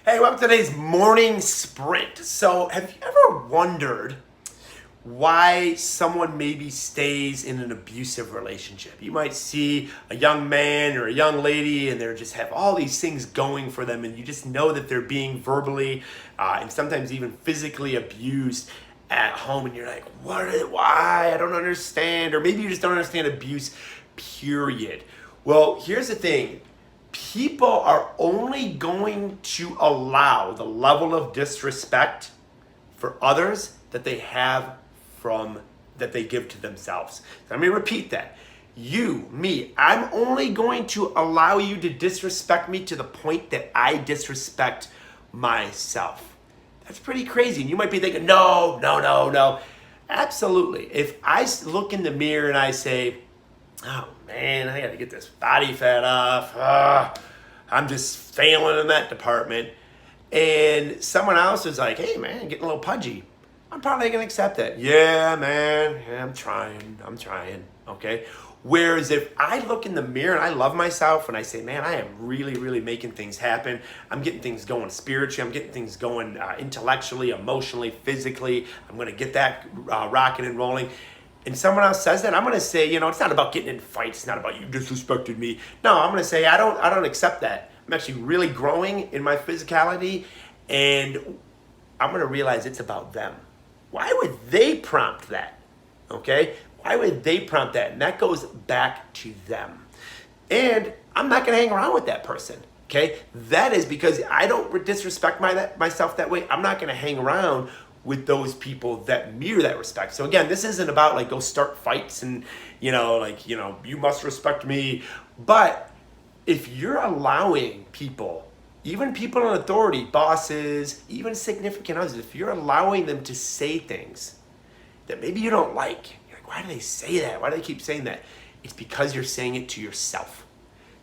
Hey, welcome to today's morning sprint. So, have you ever wondered why someone maybe stays in an abusive relationship? You might see a young man or a young lady and they just have all these things going for them, and you just know that they're being verbally and sometimes even physically abused at home, and you're like, why? I don't understand. Or maybe you just don't understand abuse, period. Well, here's the thing. People are only going to allow the level of disrespect for others that they have from that they give to themselves. Let me repeat that. You, me, I'm only going to allow you to disrespect me to the point that I disrespect myself. That's pretty crazy. And you might be thinking, no, no, no, no. Absolutely. If I look in the mirror and I say, oh man, I gotta get this body fat off. I'm just failing in that department. And someone else is like, hey man, getting a little pudgy. I'm probably gonna accept that. Yeah, man, yeah, I'm trying, okay? Whereas if I look in the mirror and I love myself and I say, man, I am really, really making things happen. I'm getting things going spiritually. I'm getting things going intellectually, emotionally, physically. I'm gonna get that rocking and rolling. And someone else says that, I'm gonna say, it's not about getting in fights. It's not about you disrespected me. No, I'm gonna say I don't accept that. I'm actually really growing in my physicality, and I'm gonna realize it's about them. Why would they prompt that? Okay? Why would they prompt that? And that goes back to them. And I'm not gonna hang around with that person. Okay? That is because I don't disrespect myself that way. I'm not gonna hang around with those people that mirror that respect. So again, this isn't about like go start fights and you must respect me. But if you're allowing people, even people in authority, bosses, even significant others, if you're allowing them to say things that maybe you don't like, you're like, why do they say that? Why do they keep saying that? It's because you're saying it to yourself.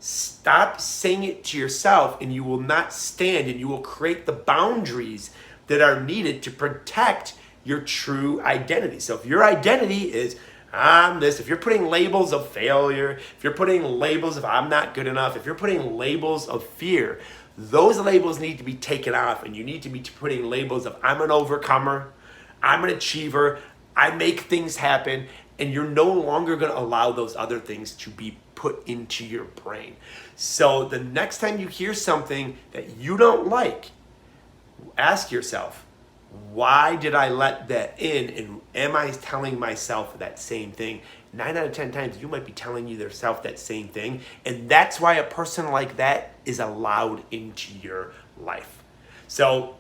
Stop saying it to yourself, and you will not stand, and you will create the boundaries that are needed to protect your true identity. So if your identity is, I'm this, if you're putting labels of failure, if you're putting labels of I'm not good enough, if you're putting labels of fear, those labels need to be taken off, and you need to be putting labels of I'm an overcomer, I'm an achiever, I make things happen, and you're no longer going to allow those other things to be put into your brain. So the next time you hear something that you don't like, ask yourself, why did I let that in? And am I telling myself that same thing? 9 out of 10 times, you might be telling yourself that same thing. And that's why a person like that is allowed into your life. So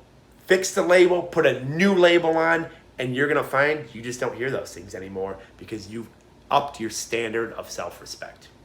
fix the label, put a new label on, and you're going to find you just don't hear those things anymore because you've upped your standard of self-respect.